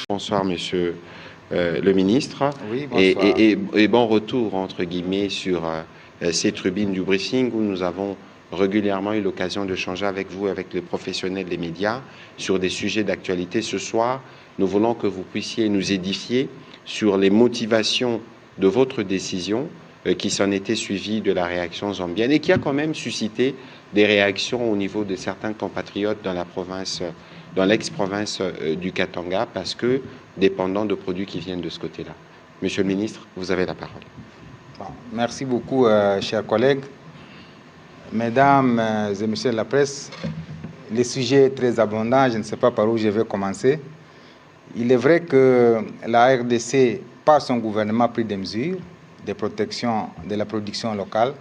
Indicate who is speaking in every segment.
Speaker 1: Bonsoir, monsieur le ministre.
Speaker 2: Oui, bonsoir.
Speaker 1: Et bon retour, entre guillemets, sur ces tribunes du briefing où nous avons régulièrement eu l'occasion de changer avec vous, avec les professionnels des médias, sur des sujets d'actualité. Ce soir, nous voulons que vous puissiez nous édifier sur les motivations de votre décision qui s'en était suivie de la réaction zambienne et qui a quand même suscité des réactions au niveau de certains compatriotes dans la province, dans l'ex-province du Katanga, parce que dépendant de produits qui viennent de ce côté-là. Monsieur le ministre, vous avez la parole.
Speaker 2: Bon, merci beaucoup, chers collègues. Mesdames et messieurs de la presse, le sujet est très abondant, je ne sais pas par où je vais commencer. Il est vrai que la RDC, par son gouvernement, a pris des mesures de protection de la production locale,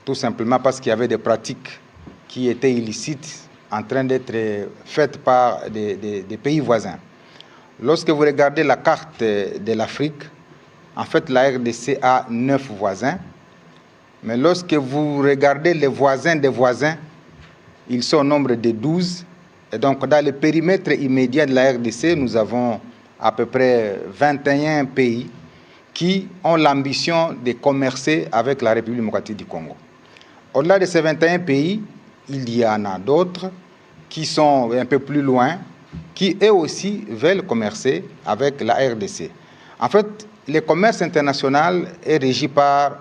Speaker 2: tout simplement parce qu'il y avait des pratiques qui étaient illicites en train d'être faites par des pays voisins. Lorsque vous regardez la carte de l'Afrique, en fait, la RDC a 9 voisins. Mais lorsque vous regardez les voisins des voisins, ils sont au nombre de 12. Et donc, dans le périmètre immédiat de la RDC, nous avons à peu près 21 pays qui ont l'ambition de commercer avec la République démocratique du Congo. Au-delà de ces 21 pays, il y en a d'autres qui sont un peu plus loin, qui eux aussi veulent commercer avec la RDC. En fait, le commerce international est régi par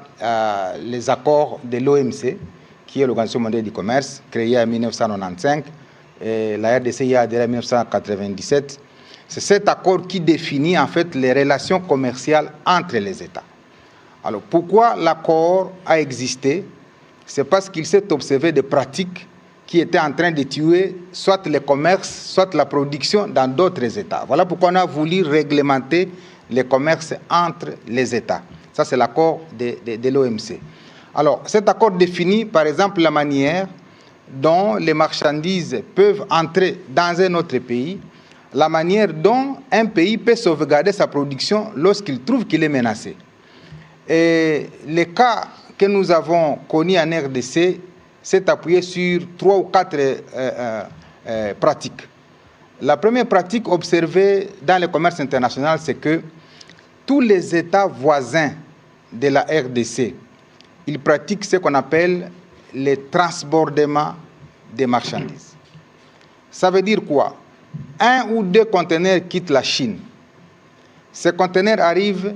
Speaker 2: les accords de l'OMC, qui est l'Organisation mondiale du commerce, créée en 1995, et la RDC y a adhéré en 1997. C'est cet accord qui définit en fait les relations commerciales entre les États. Alors pourquoi l'accord a existé? C'est parce qu'il s'est observé des pratiques qui étaient en train de tuer soit le commerce, soit la production dans d'autres États. Voilà pourquoi on a voulu réglementer le commerce entre les États. Ça, c'est l'accord de l'OMC. Alors, cet accord définit, par exemple, la manière dont les marchandises peuvent entrer dans un autre pays, la manière dont un pays peut sauvegarder sa production lorsqu'il trouve qu'il est menacé. Et les cas que nous avons connus en RDC s'est appuyé sur 3 ou 4 pratiques. La première pratique observée dans le commerce international, c'est que tous les États voisins de la RDC, ils pratiquent ce qu'on appelle le transbordement des marchandises. Ça veut dire quoi? 1 ou 2 conteneurs quittent la Chine. Ces conteneurs arrivent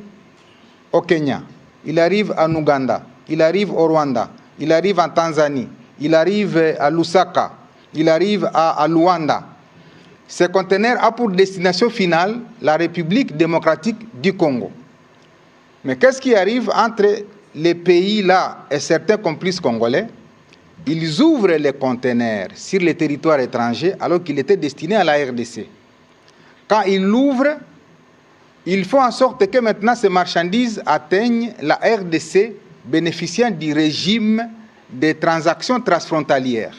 Speaker 2: au Kenya, ils arrivent en Ouganda, ils arrivent au Rwanda, ils arrivent en Tanzanie, ils arrivent à Lusaka, ils arrivent à Luanda. Ces conteneurs ont pour destination finale la République démocratique du Congo. Mais qu'est-ce qui arrive entre les pays-là et certains complices congolais? Ils ouvrent les conteneurs sur les territoires étrangers alors qu'ils étaient destinés à la RDC. Quand ils l'ouvrent, ils font en sorte que maintenant ces marchandises atteignent la RDC bénéficiant du régime des transactions transfrontalières.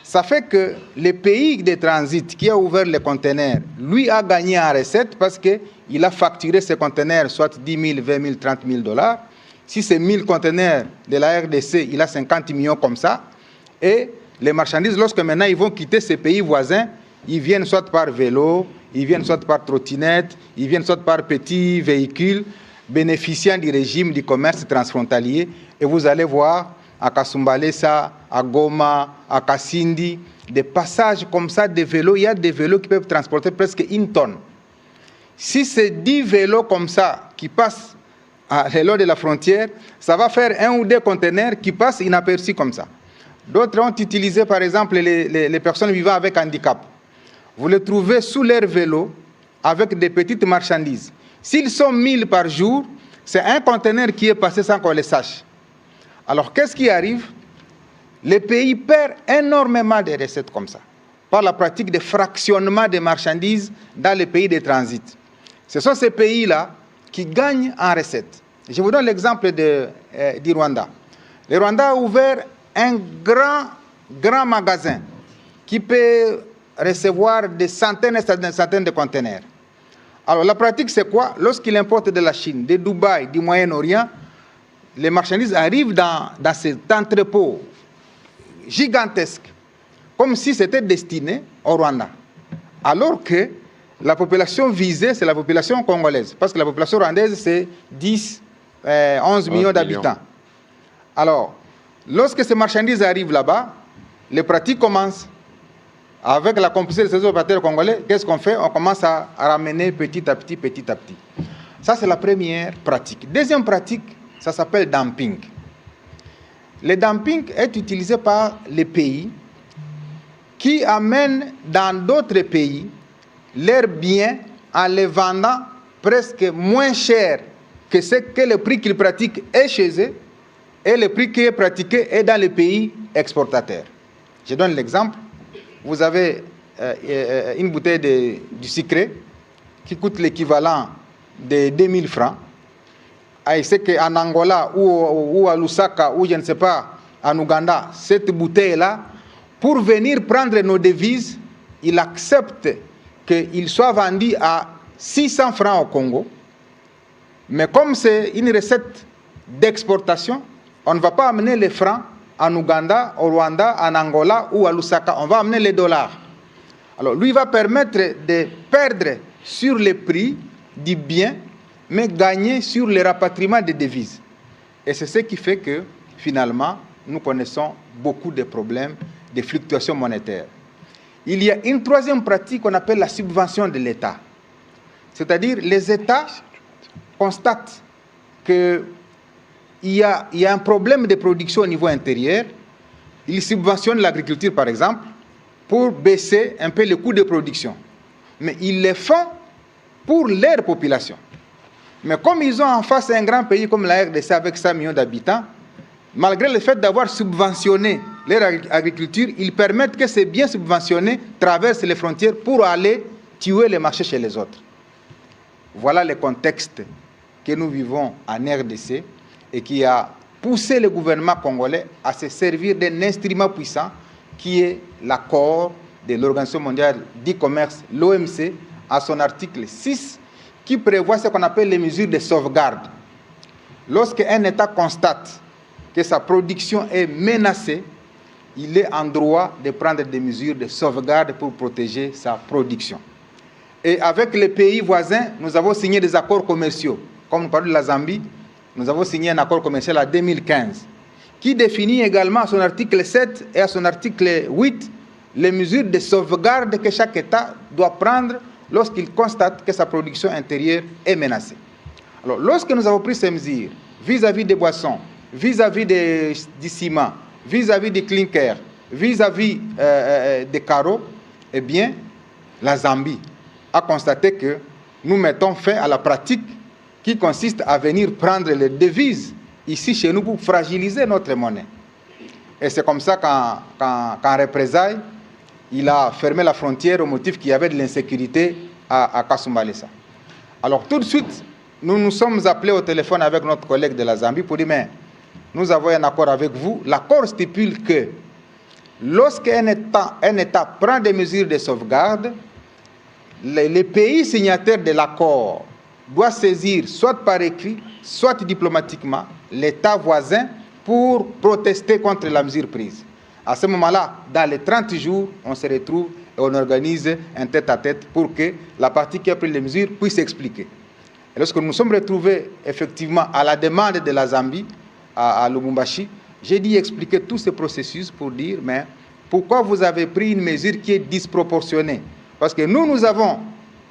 Speaker 2: Ça fait que le pays de transit qui a ouvert les conteneurs, lui a gagné en recette parce qu'il a facturé ces conteneurs soit 10 000, 20 000, 30 000 $. Si c'est 1000 conteneurs de la RDC, il a 50 millions comme ça. Et les marchandises, lorsque maintenant ils vont quitter ces pays voisins, ils viennent soit par vélo, ils viennent soit par trottinette, ils viennent soit par petits véhicules bénéficiant du régime du commerce transfrontalier. Et vous allez voir à Kasumbalesa, à Goma, à Kasindi, des passages comme ça de vélos. Il y a des vélos qui peuvent transporter presque 1 tonne. Si c'est 10 vélos comme ça qui passent le long de la frontière, ça va faire 1 ou 2 conteneurs qui passent inaperçus comme ça. D'autres ont utilisé par exemple les personnes vivant avec handicap. Vous les trouvez sous leur vélo avec des petites marchandises. S'ils sont 1000 par jour, c'est un conteneur qui est passé sans qu'on le sache. Alors qu'est-ce qui arrive? Les pays perdent énormément de recettes comme ça, par la pratique de fractionnement des marchandises dans les pays de transit. Ce sont ces pays-là qui gagnent en recettes. Je vous donne l'exemple du Rwanda. Le Rwanda a ouvert un grand magasin qui peut recevoir des centaines et des centaines de conteneurs. Alors la pratique, c'est quoi? Lorsqu'il importe de la Chine, de Dubaï, du Moyen-Orient, les marchandises arrivent dans cet entrepôt gigantesque, comme si c'était destiné au Rwanda. Alors que la population visée, c'est la population congolaise. Parce que la population rwandaise, c'est 11 millions d'habitants. Alors, lorsque ces marchandises arrivent là-bas, les pratiques commencent. Avec la complicité de ces opérateurs congolais, qu'est-ce qu'on fait? On commence à ramener petit à petit, petit à petit. Ça, c'est la première pratique. Deuxième pratique, ça s'appelle dumping. Le dumping est utilisé par les pays qui amènent dans d'autres pays leurs biens en les vendant presque moins cher que le prix qu'ils pratiquent est chez eux et le prix qui est pratiqué est dans les pays exportateurs. Je donne l'exemple. Vous avez une bouteille du sucre qui coûte l'équivalent de 2000 francs. Et c'est qu'en Angola ou à Lusaka ou je ne sais pas, en Ouganda, cette bouteille-là, pour venir prendre nos devises, il accepte qu'il soit vendu à 600 francs au Congo. Mais comme c'est une recette d'exportation, on ne va pas amener les francs en Ouganda, au Rwanda, en Angola ou à Lusaka. On va amener les dollars. Alors, lui va permettre de perdre sur les prix du bien, mais gagner sur le rapatriement des devises. Et c'est ce qui fait que, finalement, nous connaissons beaucoup de problèmes de fluctuations monétaires. Il y a une troisième pratique qu'on appelle la subvention de l'État. C'est-à-dire, les États constatent qu'il y a un problème de production au niveau intérieur. Ils subventionnent l'agriculture, par exemple, pour baisser un peu le coût de production. Mais ils le font pour leur population. Mais comme ils ont en face un grand pays comme la RDC avec 5 millions d'habitants, malgré le fait d'avoir subventionné leur agriculture, ils permettent que ces biens subventionnés traversent les frontières pour aller tuer les marchés chez les autres. Voilà le contexte que nous vivons en RDC et qui a poussé le gouvernement congolais à se servir d'un instrument puissant qui est l'accord de l'Organisation mondiale du commerce, l'OMC, à son article 6, qui prévoit ce qu'on appelle les mesures de sauvegarde. Lorsqu'un État constate que sa production est menacée, il est en droit de prendre des mesures de sauvegarde pour protéger sa production. Et avec les pays voisins, nous avons signé des accords commerciaux. Comme nous parlons de la Zambie, nous avons signé un accord commercial en 2015 qui définit également à son article 7 et à son article 8 les mesures de sauvegarde que chaque État doit prendre lorsqu'il constate que sa production intérieure est menacée. Alors, lorsque nous avons pris ces mesures vis-à-vis des boissons, vis-à-vis du ciment, vis-à-vis des clinkers, vis-à-vis des carreaux, eh bien, la Zambie a constaté que nous mettons fin à la pratique qui consiste à venir prendre les devises ici chez nous pour fragiliser notre monnaie. Et c'est comme ça qu'en représailles, il a fermé la frontière au motif qu'il y avait de l'insécurité à Kasumbalesa. Alors tout de suite, nous nous sommes appelés au téléphone avec notre collègue de la Zambie pour dire, mais nous avons un accord avec vous. L'accord stipule que lorsqu'un État prend des mesures de sauvegarde, les pays signataires de l'accord doivent saisir, soit par écrit, soit diplomatiquement, l'État voisin pour protester contre la mesure prise. À ce moment-là, dans les 30 jours, on se retrouve et on organise un tête-à-tête pour que la partie qui a pris les mesures puisse expliquer. Et lorsque nous nous sommes retrouvés effectivement à la demande de la Zambie, à Lubumbashi, j'ai dit expliquer tout ce processus pour dire, mais pourquoi vous avez pris une mesure qui est disproportionnée? Parce que nous avons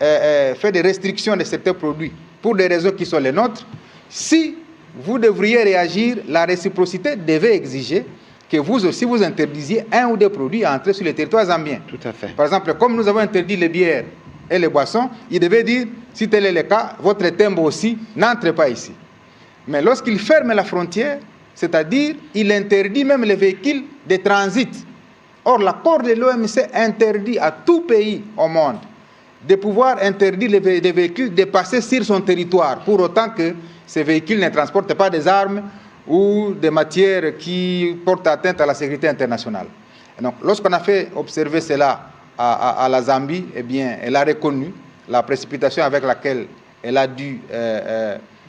Speaker 2: fait des restrictions de certains produits pour des raisons qui sont les nôtres. Si vous devriez réagir, la réciprocité devait exiger que vous aussi vous interdisiez un ou deux produits à entrer sur le territoire zambien.
Speaker 1: Tout à fait.
Speaker 2: Par exemple, comme nous avons interdit les bières et les boissons, il devait dire, si tel est le cas, votre timbre aussi n'entre pas ici. Mais lorsqu'il ferme la frontière, c'est-à-dire il interdit même les véhicules de transit. Or, l'accord de l'OMC interdit à tout pays au monde de pouvoir interdire les véhicules de passer sur son territoire, pour autant que ces véhicules ne transportent pas des armes ou des matières qui portent atteinte à la sécurité internationale. Et donc, lorsqu'on a fait observer cela à la Zambie, eh bien, elle a reconnu la précipitation avec laquelle elle a dû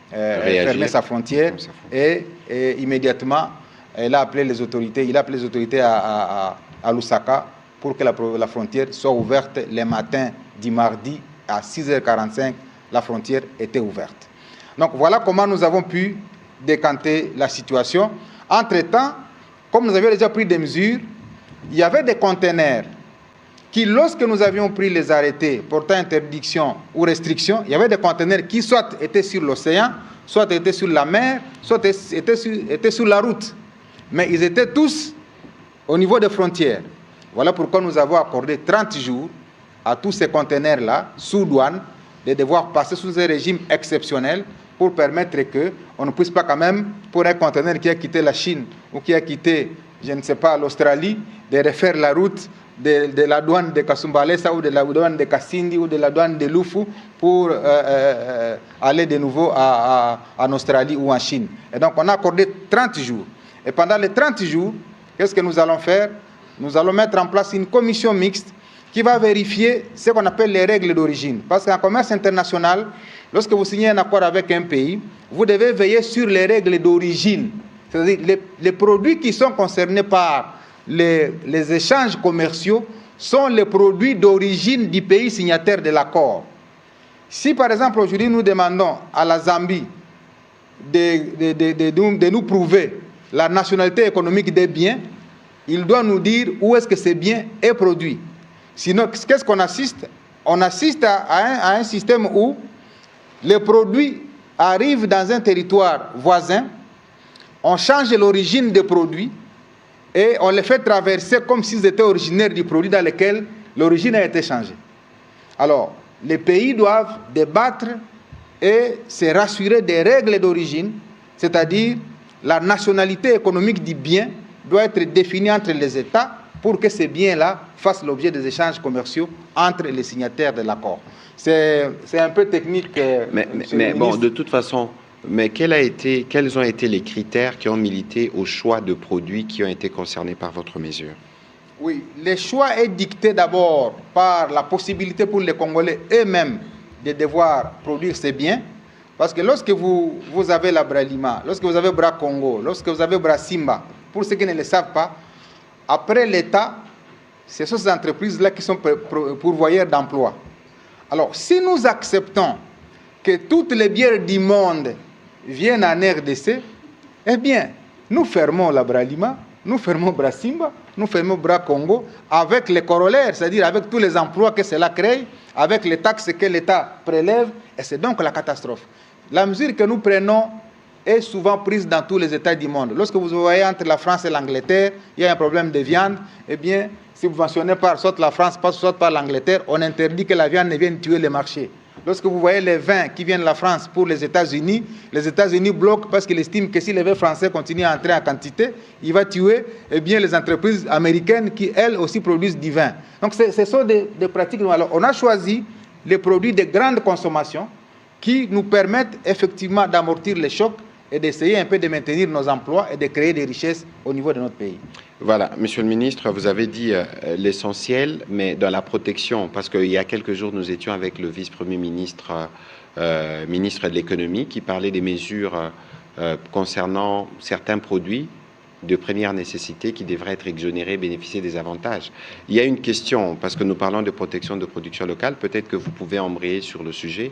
Speaker 2: fermer sa frontière et immédiatement, il a appelé les autorités à Lusaka pour que la frontière soit ouverte les matins du mardi à 6h45. La frontière était ouverte. Donc voilà comment nous avons pu décanter la situation. Entre-temps, comme nous avions déjà pris des mesures, il y avait des conteneurs qui, lorsque nous avions pris les arrêtés portant interdiction ou restriction, il y avait des conteneurs qui soit étaient sur l'océan, soit étaient sur la mer, soit étaient sur la route. Mais ils étaient tous au niveau des frontières. Voilà pourquoi nous avons accordé 30 jours à tous ces conteneurs-là, sous douane, de devoir passer sous un régime exceptionnel pour permettre qu'on ne puisse pas quand même, pour un conteneur qui a quitté la Chine ou qui a quitté, je ne sais pas, l'Australie, de refaire la route de la douane de Kasumbalesa ou de la douane de Kasindi ou de la douane de Lufu pour aller de nouveau en Australie ou en Chine. Et donc on a accordé 30 jours. Et pendant les 30 jours, qu'est-ce que nous allons faire? Nous allons mettre en place une commission mixte qui va vérifier ce qu'on appelle les règles d'origine. Parce qu'en commerce international, lorsque vous signez un accord avec un pays, vous devez veiller sur les règles d'origine. C'est-à-dire les produits qui sont concernés par les échanges commerciaux sont les produits d'origine du pays signataire de l'accord. Si par exemple aujourd'hui nous demandons à la Zambie de nous prouver la nationalité économique des biens, il doit nous dire où est-ce que ces biens est produit. Sinon, qu'est-ce qu'on assiste? On assiste à un système où les produits arrivent dans un territoire voisin, on change l'origine des produits et on les fait traverser comme s'ils étaient originaires du produit dans lequel l'origine a été changée. Alors, les pays doivent débattre et se rassurer des règles d'origine, c'est-à-dire la nationalité économique du bien doit être définie entre les États pour que ces biens-là fassent l'objet des échanges commerciaux entre les signataires de l'accord. C'est un peu technique.
Speaker 1: Mais bon, de toute façon, mais quels ont été les critères qui ont milité au choix de produits qui ont été concernés par votre mesure?
Speaker 2: Oui, le choix est dicté d'abord par la possibilité pour les Congolais eux-mêmes de devoir produire ces biens. Parce que lorsque vous avez la Bralima, lorsque vous avez Bra Congo, lorsque vous avez Bra Simba, pour ceux qui ne le savent pas, après l'État, ce sont ces entreprises-là qui sont pourvoyeurs d'emplois. Alors, si nous acceptons que toutes les bières du monde viennent en RDC, eh bien, nous fermons la Bralima, nous fermons Bra Simba, nous fermons Bra Congo, avec les corollaires, c'est-à-dire avec tous les emplois que cela crée, avec les taxes que l'État prélève, et c'est donc la catastrophe. La mesure que nous prenons est souvent prise dans tous les États du monde. Lorsque vous voyez entre la France et l'Angleterre, il y a un problème de viande, eh bien, subventionné par soit la France, soit par l'Angleterre, on interdit que la viande ne vienne tuer les marchés. Lorsque vous voyez les vins qui viennent de la France pour les États-Unis bloquent parce qu'ils estiment que si les vins français continuent à entrer en quantité, il va tuer eh bien, les entreprises américaines qui, elles aussi, produisent du vin. Donc, ce sont des pratiques. Alors, on a choisi les produits de grande consommation qui nous permettent effectivement d'amortir les chocs et d'essayer un peu de maintenir nos emplois et de créer des richesses au niveau de notre pays.
Speaker 1: Voilà, Monsieur le Ministre, vous avez dit l'essentiel, mais dans la protection, parce qu'il y a quelques jours, nous étions avec le vice-premier ministre, ministre de l'économie, qui parlait des mesures concernant certains produits de première nécessité qui devraient être exonérés, bénéficier des avantages. Il y a une question, parce que nous parlons de protection de production locale, peut-être que vous pouvez embrayer sur le sujet.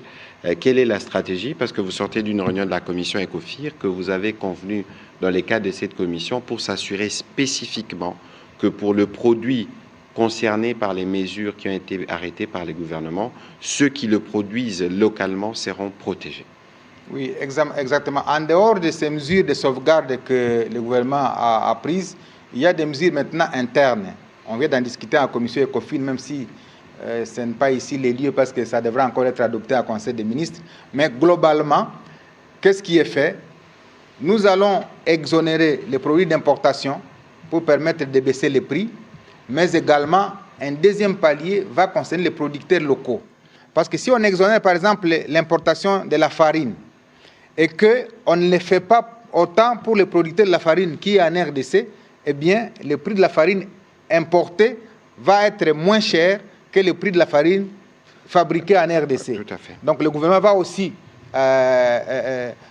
Speaker 1: Quelle est la stratégie? Parce que vous sortez d'une réunion de la commission ECOFIR que vous avez convenu dans les cadres de cette commission pour s'assurer spécifiquement que pour le produit concerné par les mesures qui ont été arrêtées par les gouvernements, ceux qui le produisent localement seront protégés.
Speaker 2: Oui, exactement. En dehors de ces mesures de sauvegarde que le gouvernement a prises, il y a des mesures maintenant internes. On vient d'en discuter en commission ECOFIN, même si ce n'est pas ici les lieux parce que ça devrait encore être adopté à Conseil des ministres. Mais globalement, qu'est-ce qui est fait? Nous allons exonérer les produits d'importation pour permettre de baisser les prix, mais également un deuxième palier va concerner les producteurs locaux. Parce que si on exonère par exemple l'importation de la farine, et qu'on ne le fait pas autant pour les producteurs de la farine qui est en RDC, eh bien, le prix de la farine importée va être moins cher que le prix de la farine fabriqués en RDC.
Speaker 1: Tout à fait.
Speaker 2: Donc le gouvernement va aussi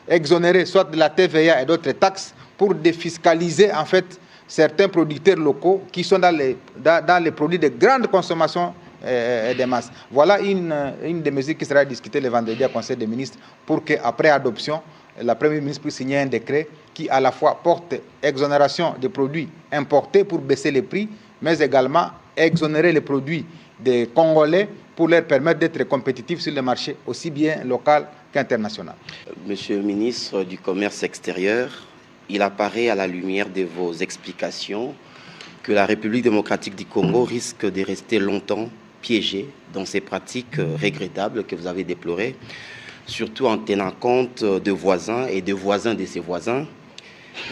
Speaker 2: exonérer soit de la TVA et d'autres taxes pour défiscaliser en fait certains producteurs locaux qui sont dans les produits de grande consommation des masses. Voilà une des mesures qui sera discutée le vendredi au Conseil des ministres pour qu'après adoption, la Première ministre puisse signer un décret qui à la fois porte exonération des produits importés pour baisser les prix, mais également exonérer les produits des Congolais pour leur permettre d'être compétitifs sur le marché aussi bien local qu'international.
Speaker 3: Monsieur le ministre du Commerce extérieur, il apparaît à la lumière de vos explications que la République démocratique du Congo risque de rester longtemps piégée dans ces pratiques regrettables que vous avez déplorées, surtout en tenant compte de voisins et de voisins de ses voisins.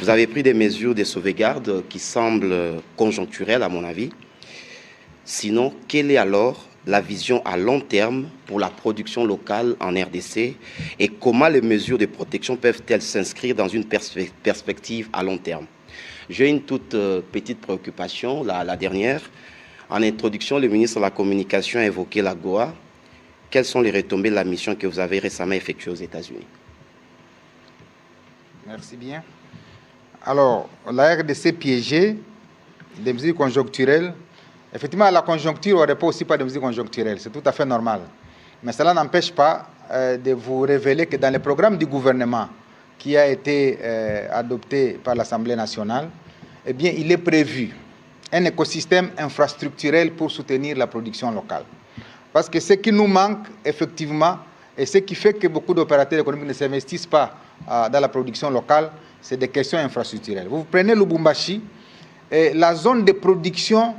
Speaker 3: Vous avez pris des mesures de sauvegarde qui semblent conjoncturelles à mon avis. Sinon, quelle est alors la vision à long terme pour la production locale en RDC et comment les mesures de protection peuvent-elles s'inscrire dans une perspective à long terme? J'ai une toute petite préoccupation, la dernière. En introduction, le ministre de la Communication a évoqué la Goa. Quelles sont les retombées de la mission que vous avez récemment effectuée aux États-Unis?
Speaker 2: Merci bien. Alors, la RDC piégée, des mesures conjoncturelles. Effectivement, la conjoncture n'aurait pas aussi pas de mesures conjoncturelles. C'est tout à fait normal. Mais cela n'empêche pas de vous révéler que dans le programme du gouvernement qui a été adopté par l'Assemblée nationale, eh bien, il est prévu un écosystème infrastructurel pour soutenir la production locale. Parce que ce qui nous manque, effectivement, et ce qui fait que beaucoup d'opérateurs économiques ne s'investissent pas dans la production locale, c'est des questions infrastructurelles. Vous prenez Lubumbashi, et la zone de production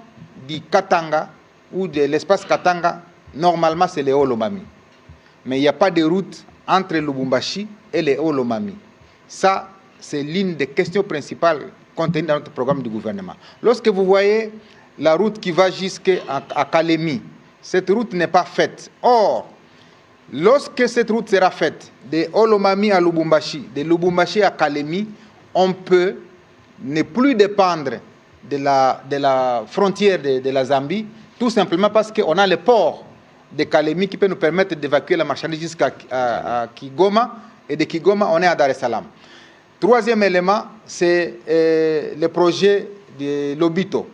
Speaker 2: du Katanga ou de l'espace Katanga, normalement c'est les Hauts-Lomami. Mais il n'y a pas de route entre Lubumbashi et les Hauts-Lomami. Ça, c'est l'une des questions principales contenues dans notre programme du gouvernement. Lorsque vous voyez la route qui va jusqu'à Kalemi, cette route n'est pas faite. Or, lorsque cette route sera faite, de Hauts-Lomami à Lubumbashi, de Lubumbashi à Kalemi, on peut ne plus dépendre de la frontière de la Zambie, tout simplement parce qu'on a le port de Kalemi qui peut nous permettre d'évacuer la marchandise jusqu'à Kigoma, et de Kigoma, on est à Dar es Salaam. Troisième élément, c'est le projet de Lobito.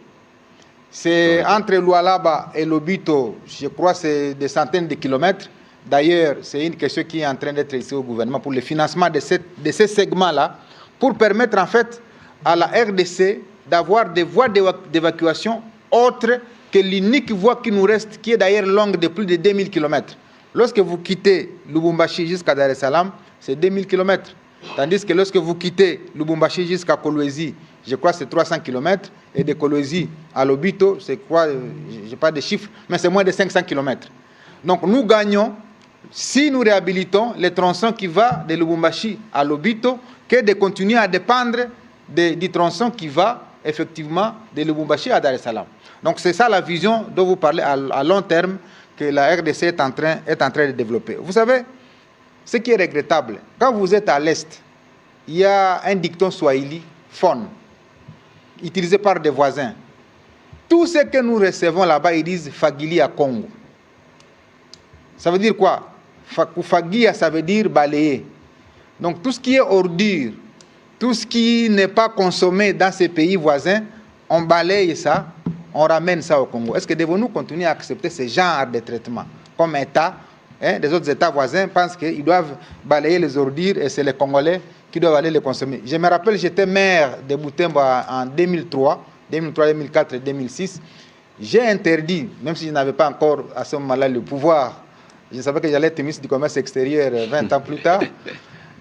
Speaker 2: C'est entre Lualaba et Lobito, je crois c'est des centaines de kilomètres. D'ailleurs, c'est une question qui est en train d'être ici au gouvernement pour le financement de ces segments-là, pour permettre en fait à la RDC d'avoir des voies d'évacuation autres que l'unique voie qui nous reste, qui est d'ailleurs longue de plus de 2000 km. Lorsque vous quittez Lubumbashi jusqu'à Dar es Salaam, c'est 2000 km. Tandis que lorsque vous quittez Lubumbashi jusqu'à Kolwezi, je crois que c'est 300 km, et de Kolwezi à Lobito, c'est quoi, je n'ai pas de chiffres, mais c'est moins de 500 km. Donc nous gagnons, si nous réhabilitons les tronçons qui vont de Lubumbashi à Lobito, que de continuer à dépendre du tronçon qui va effectivement de Lubumbashi à Dar es Salaam. Donc c'est ça la vision dont vous parlez à long terme que la RDC est en train de développer. Vous savez, ce qui est regrettable, quand vous êtes à l'Est, il y a un dicton swahili, fon, utilisé par des voisins. Tout ce que nous recevons là-bas, ils disent Fagili à Congo. Ça veut dire quoi? Fagia, ça veut dire balayer. Donc tout ce qui est ordure, tout ce qui n'est pas consommé dans ces pays voisins, on balaye ça, on ramène ça au Congo. Est-ce que devons-nous continuer à accepter ce genre de traitement comme État? Les autres États voisins pensent qu'ils doivent balayer les ordures et c'est les Congolais qui doivent aller les consommer. Je me rappelle, j'étais maire de Butemba en 2003, 2004 et 2006. J'ai interdit, même si je n'avais pas encore à ce moment-là le pouvoir, je savais que j'allais être ministre du Commerce extérieur 20 ans plus tard,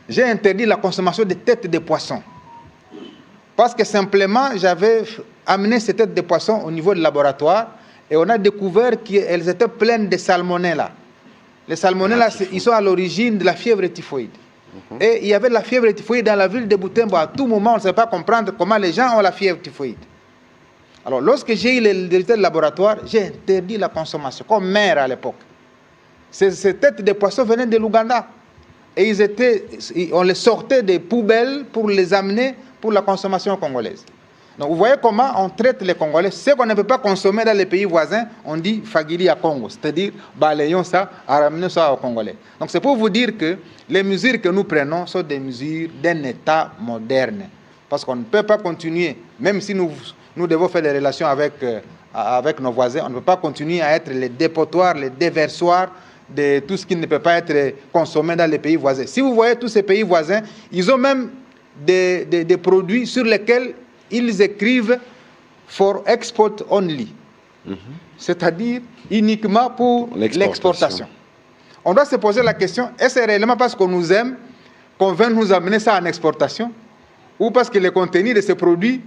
Speaker 2: j'ai interdit la consommation de têtes de poisson. Parce que simplement, j'avais amené ces têtes de poisson au niveau du laboratoire et on a découvert qu'elles étaient pleines de salmonella. Les salmonella, ils sont à l'origine de la fièvre typhoïde. Et il y avait de la fièvre typhoïde dans la ville de Butembo. À tout moment, on ne savait pas comprendre comment les gens ont la fièvre typhoïde. Alors, lorsque j'ai eu les résultats de laboratoire, j'ai interdit la consommation, comme maire à l'époque. Ces têtes de poisson venaient de l'Ouganda. Et on les sortait des poubelles pour les amener pour la consommation congolaise. Donc vous voyez comment on traite les Congolais. Ce qu'on ne peut pas consommer dans les pays voisins, on dit Fagili à Congo, c'est-à-dire balayons ça, ramenons ça aux Congolais. Donc c'est pour vous dire que les mesures que nous prenons sont des mesures d'un État moderne. Parce qu'on ne peut pas continuer, même si nous devons faire des relations avec nos voisins, on ne peut pas continuer à être les dépotoirs, les déversoirs de tout ce qui ne peut pas être consommé dans les pays voisins. Si vous voyez tous ces pays voisins, ils ont même des produits sur lesquels ils écrivent « for export only », c'est-à-dire uniquement pour l'exportation. On doit se poser la question, est-ce réellement parce qu'on nous aime qu'on veut nous amener ça en exportation ou parce que le contenu de ces produits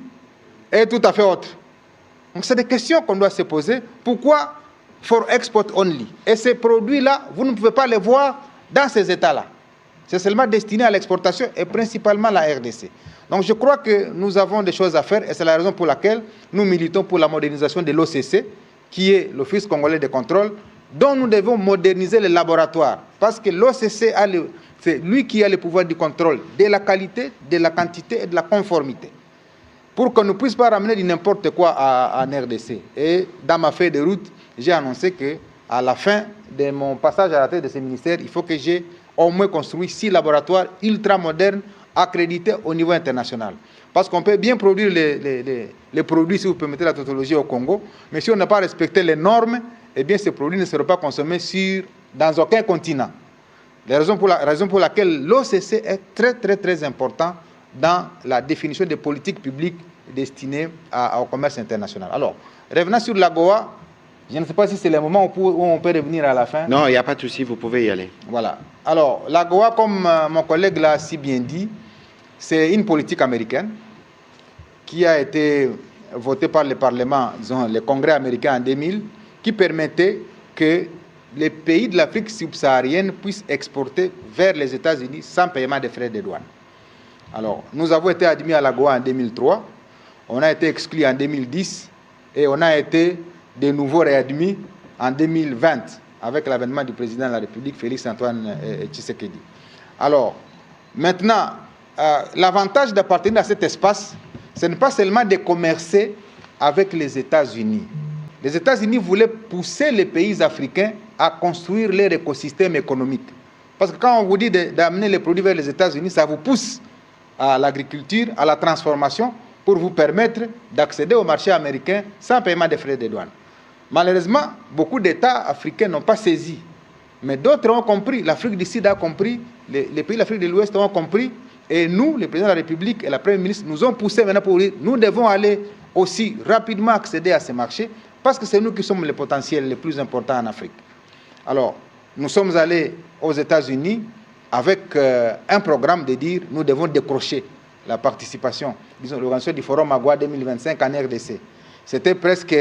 Speaker 2: est tout à fait autre? Donc c'est des questions qu'on doit se poser. Pourquoi for export only? Et ces produits-là, vous ne pouvez pas les voir dans ces États-là. C'est seulement destiné à l'exportation et principalement la RDC. Donc je crois que nous avons des choses à faire et c'est la raison pour laquelle nous militons pour la modernisation de l'OCC, qui est l'Office congolais de contrôle, dont nous devons moderniser les laboratoires. Parce que l'OCC, c'est lui qui a le pouvoir du contrôle de la qualité, de la quantité et de la conformité. Pour qu'on ne puisse pas ramener du n'importe quoi en RDC. Et dans ma feuille de route, j'ai annoncé qu'à la fin de mon passage à la tête de ce ministère, il faut que j'ai au moins construit 6 laboratoires ultra modernes accrédités au niveau international. Parce qu'on peut bien produire les produits, si vous permettez la tautologie, au Congo, mais si on n'a pas respecté les normes, eh bien ces produits ne seront pas consommés dans aucun continent. La raison pour laquelle l'OCC est très très très important dans la définition des politiques publiques destinées au commerce international. Alors, revenant sur l'AGOA, je ne sais pas si c'est le moment où on peut revenir à la fin.
Speaker 1: Non, il n'y a pas de souci, vous pouvez y aller.
Speaker 2: Voilà. Alors, l'AGOA, comme mon collègue l'a si bien dit, c'est une politique américaine qui a été votée par le Parlement, disons, le Congrès américain en 2000, qui permettait que les pays de l'Afrique subsaharienne puissent exporter vers les États-Unis sans paiement de frais de douane. Alors, nous avons été admis à l'AGOA en 2003, on a été exclus en 2010 et on a été de nouveau réadmis en 2020 avec l'avènement du président de la République, Félix-Antoine Tshisekedi. Alors, maintenant, l'avantage d'appartenir à cet espace, ce n'est pas seulement de commercer avec les États-Unis. Les États-Unis voulaient pousser les pays africains à construire leur écosystème économique. Parce que quand on vous dit d'amener les produits vers les États-Unis, ça vous pousse à l'agriculture, à la transformation, pour vous permettre d'accéder au marché américain sans paiement de frais de douane. Malheureusement, beaucoup d'États africains n'ont pas saisi. Mais d'autres ont compris. L'Afrique du Sud a compris, les pays de l'Afrique de l'Ouest ont compris. Et nous, le président de la République et la Première ministre, nous ont poussé maintenant pour dire nous devons aller aussi rapidement accéder à ces marchés parce que c'est nous qui sommes les potentiels les plus importants en Afrique. Alors, nous sommes allés aux États-Unis avec un programme de dire nous devons décrocher la participation, disons, l'organisation du Forum AGOA 2025 en RDC. C'était presque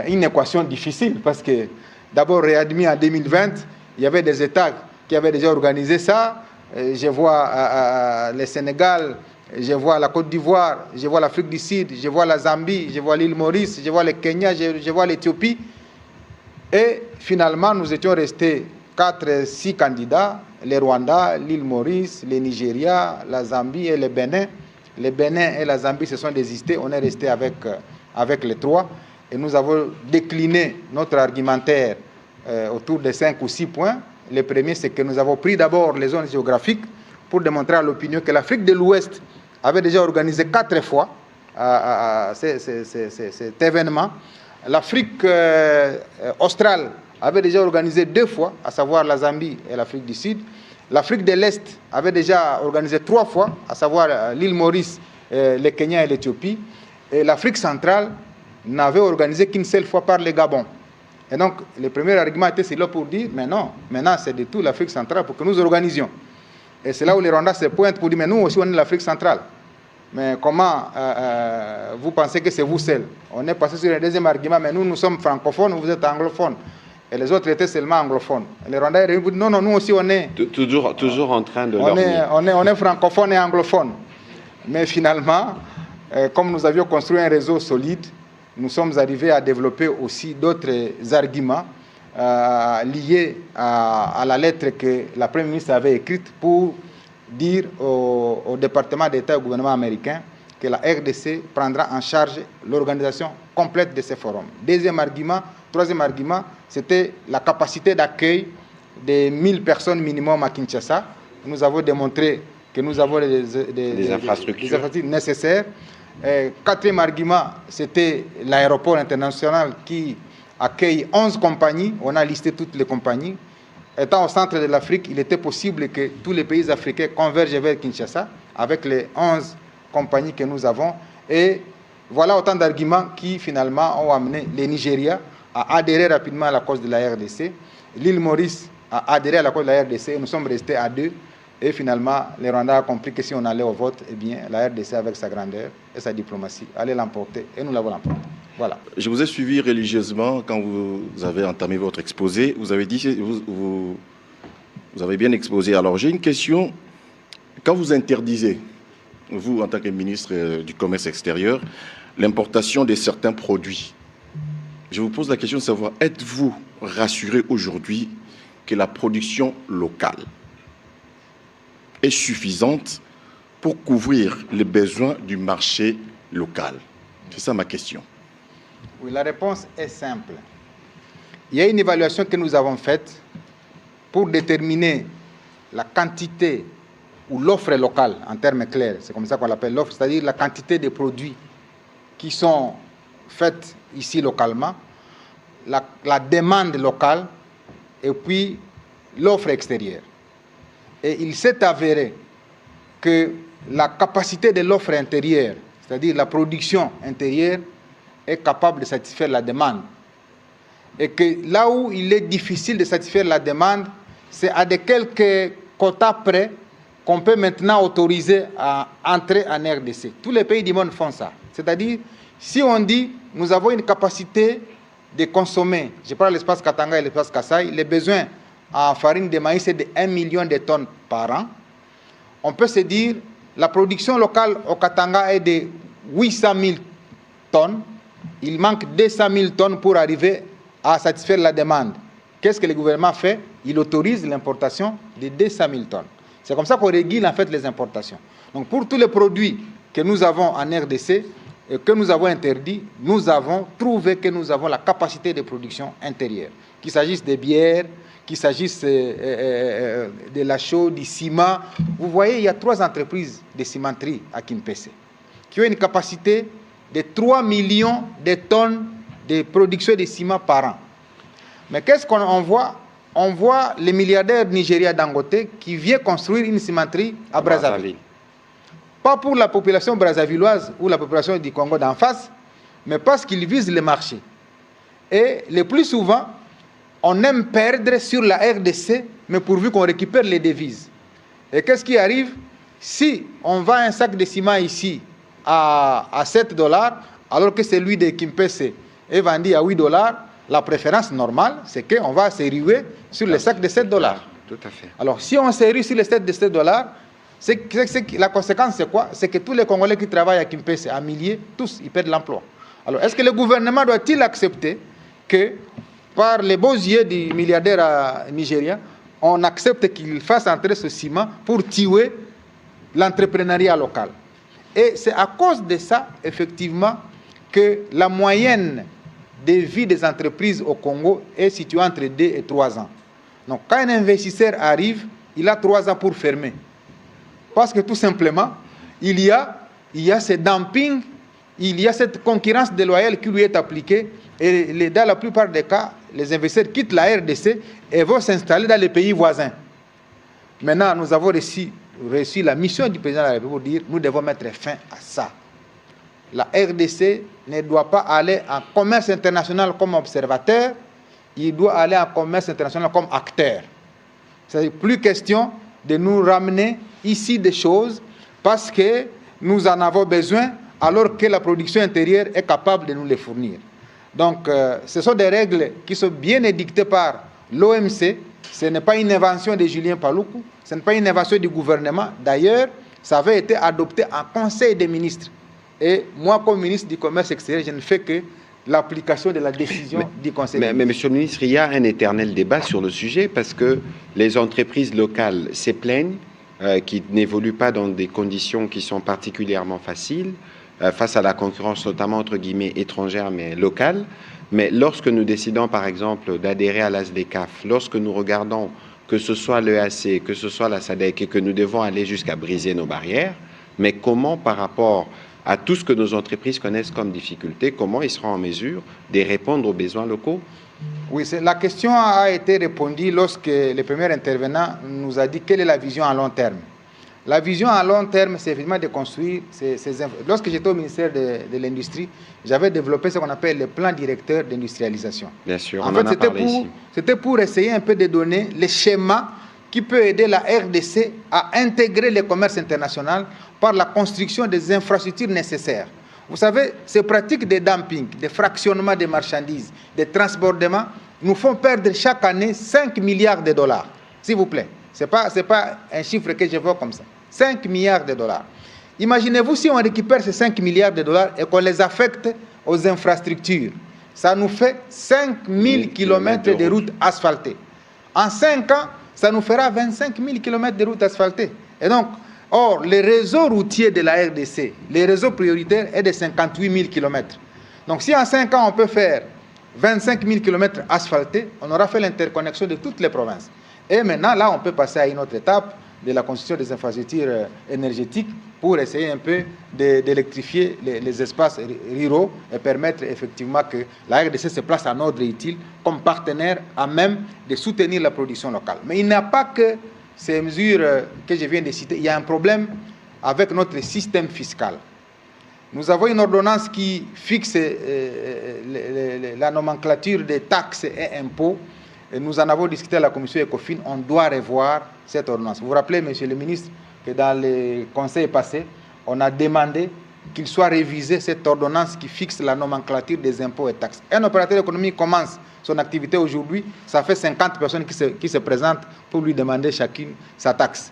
Speaker 2: une équation difficile parce que d'abord réadmis en 2020, il y avait des États qui avaient déjà organisé ça. Je vois le Sénégal, je vois la Côte d'Ivoire, je vois l'Afrique du Sud, je vois la Zambie, je vois l'île Maurice, je vois le Kenya, je vois l'Éthiopie. Et finalement, nous étions restés 4-6 candidats, le Rwanda, l'île Maurice, le Nigeria, la Zambie et le Bénin. Le Bénin et la Zambie se sont désistés, on est resté avec les 3. Et nous avons décliné notre argumentaire autour de 5 ou 6 points. Le premier, c'est que nous avons pris d'abord les zones géographiques pour démontrer à l'opinion que l'Afrique de l'Ouest avait déjà organisé 4 fois cet événement. L'Afrique australe avait déjà organisé 2 fois, à savoir la Zambie et l'Afrique du Sud. L'Afrique de l'Est avait déjà organisé 3 fois, à savoir l'île Maurice, le Kenya et l'Éthiopie. Et l'Afrique centrale n'avait organisé qu'une seule fois par le Gabon. Et donc, le premier argument était celui-là pour dire, mais non, maintenant c'est de tout l'Afrique centrale pour que nous organisions. Et c'est là où les Rwandais se pointent pour dire, mais nous aussi on est l'Afrique centrale. Mais comment vous pensez que c'est vous seul? On est passé sur le deuxième argument, mais nous sommes francophones, vous êtes anglophones. Et les autres étaient seulement anglophones. Et les Rwandais vous disent, non, nous aussi on est...
Speaker 1: Toujours en train de dormir.
Speaker 2: On est francophones et anglophones. Mais finalement, comme nous avions construit un réseau solide, nous sommes arrivés à développer aussi d'autres arguments liés à la lettre que la Première ministre avait écrite pour dire au département d'État et au gouvernement américain que la RDC prendra en charge l'organisation complète de ces forums. Troisième argument, c'était la capacité d'accueil de 1000 personnes minimum à Kinshasa. Nous avons démontré que nous avons des infrastructures nécessaires. Quatrième argument, c'était l'aéroport international qui accueille 11 compagnies. On a listé toutes les compagnies. Étant au centre de l'Afrique, il était possible que tous les pays africains convergent vers Kinshasa avec les 11 compagnies que nous avons. Et voilà autant d'arguments qui finalement ont amené le Nigeria à adhérer rapidement à la cause de la RDC. L'île Maurice a adhéré à la cause de la RDC et nous sommes restés à 2. Et finalement, les Rwandais ont compris que si on allait au vote, eh bien, la RDC, avec sa grandeur et sa diplomatie, allait l'emporter. Et nous l'avons l'emporté. Voilà.
Speaker 4: Je vous ai suivi religieusement quand vous avez entamé votre exposé. Vous avez dit, vous avez bien exposé. Alors, j'ai une question. Quand vous interdisez, vous, en tant que ministre du Commerce extérieur, l'importation de certains produits, je vous pose la question de savoir, êtes-vous rassuré aujourd'hui que la production locale est suffisante pour couvrir les besoins du marché local? C'est ça ma question.
Speaker 2: Oui, la réponse est simple. Il y a une évaluation que nous avons faite pour déterminer la quantité ou l'offre locale, en termes clairs, c'est comme ça qu'on l'appelle l'offre, c'est-à-dire la quantité de produits qui sont faits ici localement, la demande locale et puis l'offre extérieure. Et il s'est avéré que la capacité de l'offre intérieure, c'est-à-dire la production intérieure, est capable de satisfaire la demande. Et que là où il est difficile de satisfaire la demande, c'est à de quelques quotas près qu'on peut maintenant autoriser à entrer en RDC. Tous les pays du monde font ça. C'est-à-dire, si on dit, nous avons une capacité de consommer, je parle de l'espace Katanga et l'espace Kasaï, les besoins en farine de maïs, c'est de 1 million de tonnes par an. On peut se dire, la production locale au Katanga est de 800 000 tonnes. Il manque 200 000 tonnes pour arriver à satisfaire la demande. Qu'est-ce que le gouvernement fait? Il autorise l'importation de 200 000 tonnes. C'est comme ça qu'on régule en fait les importations. Donc pour tous les produits que nous avons en RDC et que nous avons interdits, nous avons trouvé que nous avons la capacité de production intérieure. Qu'il s'agisse des bières, qu'il s'agisse de la chaux, du ciment. Vous voyez, il y a 3 entreprises de cimenterie à Kimpese qui ont une capacité de 3 millions de tonnes de production de ciment par an. Mais qu'est-ce qu'on voit? On voit le milliardaire nigérien Dangote qui vient construire une cimenterie à Brazzaville. Pas pour la population brazzavilloise ou la population du Congo d'en face, mais parce qu'il vise le marché. Et le plus souvent, on aime perdre sur la RDC, mais pourvu qu'on récupère les devises. Et qu'est-ce qui arrive? Si on vend un sac de ciment ici à 7 $, alors que celui de Kimpese est vendu à 8 $, la préférence normale, c'est qu'on va se ruer sur les sacs de 7 $.
Speaker 1: Tout à fait.
Speaker 2: Alors, si on se rue sur les sacs de 7 $, la conséquence, c'est quoi? C'est que tous les Congolais qui travaillent à Kimpese, à milliers, tous, ils perdent l'emploi. Alors, est-ce que le gouvernement doit-il accepter que, par les beaux yeux du milliardaire nigérien, on accepte qu'il fasse entrer ce ciment pour tuer l'entrepreneuriat local? Et c'est à cause de ça, effectivement, que la moyenne de vie des entreprises au Congo est située entre 2 et 3 ans. Donc, quand un investisseur arrive, il a 3 ans pour fermer. Parce que tout simplement, il y a ce dumping, il y a cette concurrence déloyale qui lui est appliquée. Et dans la plupart des cas, les investisseurs quittent la RDC et vont s'installer dans les pays voisins. Maintenant, nous avons reçu la mission du président de la République pour dire nous devons mettre fin à ça. La RDC ne doit pas aller en commerce international comme observateur, il doit aller en commerce international comme acteur. C'est-à-dire plus question de nous ramener ici des choses parce que nous en avons besoin alors que la production intérieure est capable de nous les fournir. Donc, ce sont des règles qui sont bien édictées par l'OMC. Ce n'est pas une invention de Julien Paluku, ce n'est pas une invention du gouvernement. D'ailleurs, ça avait été adopté en Conseil des ministres. Et moi, comme ministre du Commerce extérieur, je ne fais que l'application de la décision du Conseil des ministres.
Speaker 1: Mais Monsieur le ministre, il y a un éternel débat sur le sujet parce que les entreprises locales se plaignent qui n'évoluent pas dans des conditions qui sont particulièrement faciles, face à la concurrence notamment entre guillemets étrangère mais locale. Mais lorsque nous décidons par exemple d'adhérer à l'ASDECAF, lorsque nous regardons que ce soit l'EAC, que ce soit la SADC et que nous devons aller jusqu'à briser nos barrières, mais comment par rapport à tout ce que nos entreprises connaissent comme difficulté, comment ils seront en mesure de répondre aux besoins locaux?
Speaker 2: Oui, la question a été répondue lorsque le premier intervenant nous a dit quelle est la vision à long terme. La vision à long terme, c'est effectivement de construire Lorsque j'étais au ministère de l'Industrie, j'avais développé ce qu'on appelle le plan directeur d'industrialisation.
Speaker 1: Bien sûr,
Speaker 2: en fait, c'était pour essayer un peu de donner les schémas qui peut aider la RDC à intégrer le commerce international par la construction des infrastructures nécessaires. Vous savez, ces pratiques de dumping, de fractionnement des marchandises, de transbordement, nous font perdre chaque année 5 milliards de dollars. S'il vous plaît, ce n'est pas un chiffre que je vois comme ça. 5 milliards de dollars. Imaginez-vous si on récupère ces 5 milliards de dollars et qu'on les affecte aux infrastructures. Ça nous fait 5000 km de routes asphaltées. En 5 ans, ça nous fera 25 000 km de routes asphaltées. Et donc, or, le réseau routier de la RDC, les réseaux prioritaires, est de 58 000 km. Donc, si en 5 ans, on peut faire 25 000 km asphaltés, on aura fait l'interconnexion de toutes les provinces. Et maintenant, là, on peut passer à une autre étape de la construction des infrastructures énergétiques pour essayer un peu d'électrifier les espaces ruraux et permettre effectivement que la RDC se place en ordre utile comme partenaire à même de soutenir la production locale. Mais il n'y a pas que ces mesures que je viens de citer. Il y a un problème avec notre système fiscal. Nous avons une ordonnance qui fixe la nomenclature des taxes et impôts. Et nous en avons discuté à la commission ECOFIN. On doit revoir cette ordonnance. Vous vous rappelez, monsieur le ministre, que dans les conseils passés, on a demandé qu'il soit révisé cette ordonnance qui fixe la nomenclature des impôts et taxes. Un opérateur économique commence son activité aujourd'hui, ça fait 50 personnes qui se présentent pour lui demander chacune sa taxe.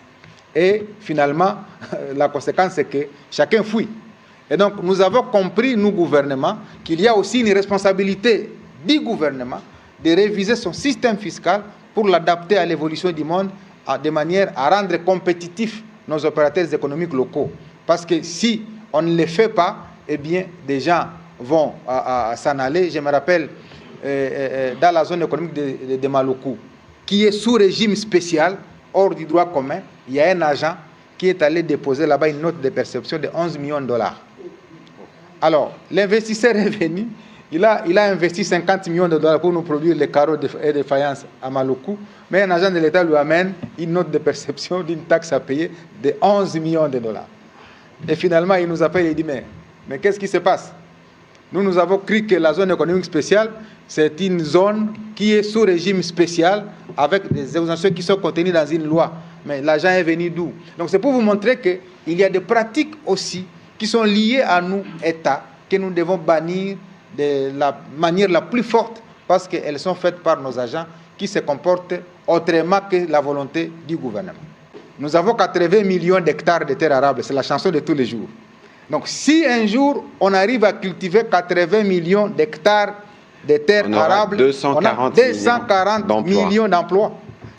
Speaker 2: Et finalement, la conséquence, c'est que chacun fuit. Et donc, nous avons compris, nous, gouvernement, qu'il y a aussi une responsabilité du gouvernement de réviser son système fiscal pour l'adapter à l'évolution du monde de manière à rendre compétitifs nos opérateurs économiques locaux. Parce que si on ne le fait pas, eh bien, des gens vont s'en aller. Je me rappelle, dans la zone économique de Maluku, qui est sous régime spécial, hors du droit commun, il y a un agent qui est allé déposer là-bas une note de perception de 11 millions de dollars. Alors, l'investisseur est venu, il a investi 50 millions de dollars pour nous produire les carreaux et des faïences à Maluku, mais un agent de l'État lui amène une note de perception d'une taxe à payer de 11 millions de dollars. Et finalement, il nous appelle et dit, mais qu'est-ce qui se passe? Nous avons cru que la zone économique spéciale, c'est une zone qui est sous régime spécial avec des exemptions qui sont contenues dans une loi. Mais l'argent est venu d'où? Donc c'est pour vous montrer qu'il y a des pratiques aussi qui sont liées à nous, États, que nous devons bannir de la manière la plus forte parce qu'elles sont faites par nos agents qui se comportent autrement que la volonté du gouvernement. Nous avons 80 millions d'hectares de terres arables, c'est la chanson de tous les jours. Donc si un jour on arrive à cultiver 80 millions d'hectares de terres arables, on a 240 millions d'emplois.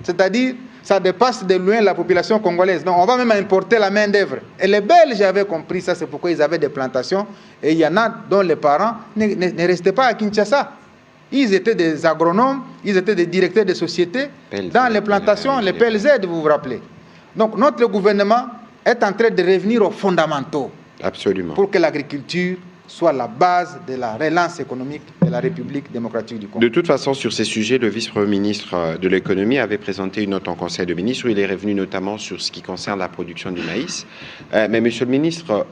Speaker 2: C'est-à-dire, ça dépasse de loin la population congolaise. Donc on va même importer la main-d'œuvre. Et les Belges avaient compris ça, c'est pourquoi ils avaient des plantations. Et il y en a dont les parents ne restaient pas à Kinshasa. Ils étaient des agronomes, ils étaient des directeurs de sociétés dans les plantations, les PLZ, vous vous rappelez. Donc notre gouvernement est en train de revenir aux fondamentaux.
Speaker 1: Absolument. Pour
Speaker 2: que l'agriculture soit la base de la relance économique de la République démocratique du Congo.
Speaker 1: De toute façon, sur ces sujets, le vice-premier ministre de l'économie avait présenté une note en Conseil de ministres où il est revenu notamment sur ce qui concerne la production du maïs. Mais monsieur le ministre,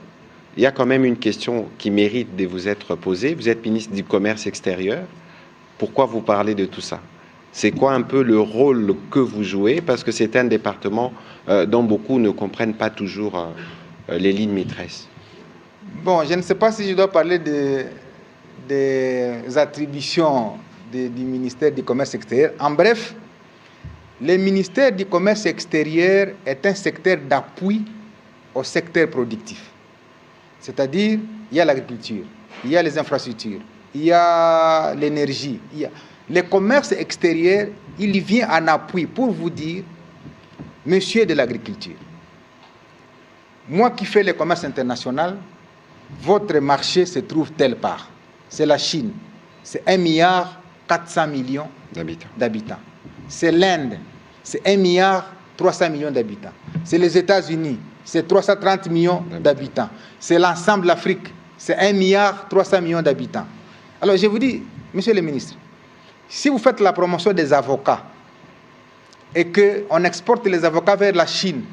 Speaker 1: il y a quand même une question qui mérite de vous être posée. Vous êtes ministre du Commerce extérieur. Pourquoi vous parlez de tout ça? C'est quoi un peu le rôle que vous jouez? Parce que c'est un département dont beaucoup ne comprennent pas toujours les lignes maîtresses.
Speaker 2: Bon, je ne sais pas si je dois parler des attributions du ministère du Commerce extérieur. En bref, le ministère du Commerce extérieur est un secteur d'appui au secteur productif. C'est-à-dire, il y a l'agriculture, il y a les infrastructures, il y a l'énergie. Le commerce extérieur, il vient en appui pour vous dire, monsieur de l'agriculture, moi qui fais le commerce international, votre marché se trouve telle part. C'est la Chine, c'est 1,4 milliard d'habitants. C'est l'Inde, c'est 1,3 milliard d'habitants. C'est les États-Unis, c'est 330 millions d'habitants. C'est l'ensemble de l'Afrique, c'est 1,3 milliard d'habitants. Alors je vous dis, monsieur le ministre, si vous faites la promotion des avocats et qu'on exporte les avocats vers la Chine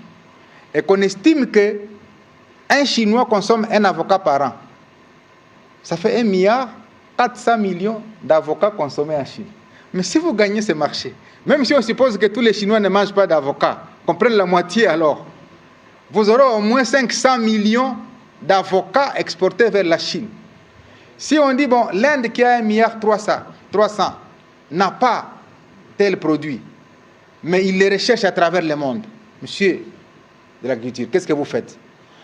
Speaker 2: et qu'on estime qu'un Chinois consomme un avocat par an, ça fait 1,4 milliard d'avocats consommés en Chine. Mais si vous gagnez ce marché, même si on suppose que tous les Chinois ne mangent pas d'avocats, qu'on prenne la moitié alors, vous aurez au moins 500 millions d'avocats exportés vers la Chine. Si on dit, bon, l'Inde qui a 1,3 milliard n'a pas tel produit, mais il les recherche à travers le monde, monsieur de l'agriculture, qu'est-ce que vous faites?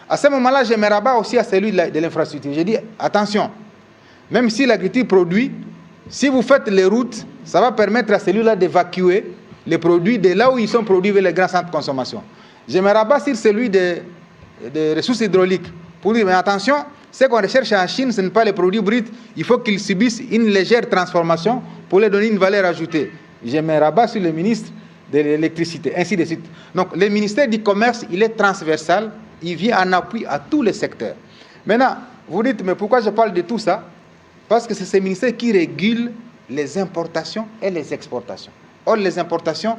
Speaker 2: À ce moment-là, je me rabats aussi à celui de l'infrastructure. Je dis, attention, même si l'agriculture produit, si vous faites les routes, ça va permettre à celui-là d'évacuer les produits de là où ils sont produits vers les grands centres de consommation. Je me rabats sur celui des ressources hydrauliques pour dire, mais attention, ce qu'on recherche en Chine, ce n'est pas les produits bruts, il faut qu'ils subissent une légère transformation pour leur donner une valeur ajoutée. Je me rabats sur le ministre de l'électricité, ainsi de suite. Donc, le ministère du Commerce, il est transversal, il vient en appui à tous les secteurs. Maintenant, vous dites, mais pourquoi je parle de tout ça? Parce que c'est ce ministère qui régule les importations et les exportations. Or, les importations,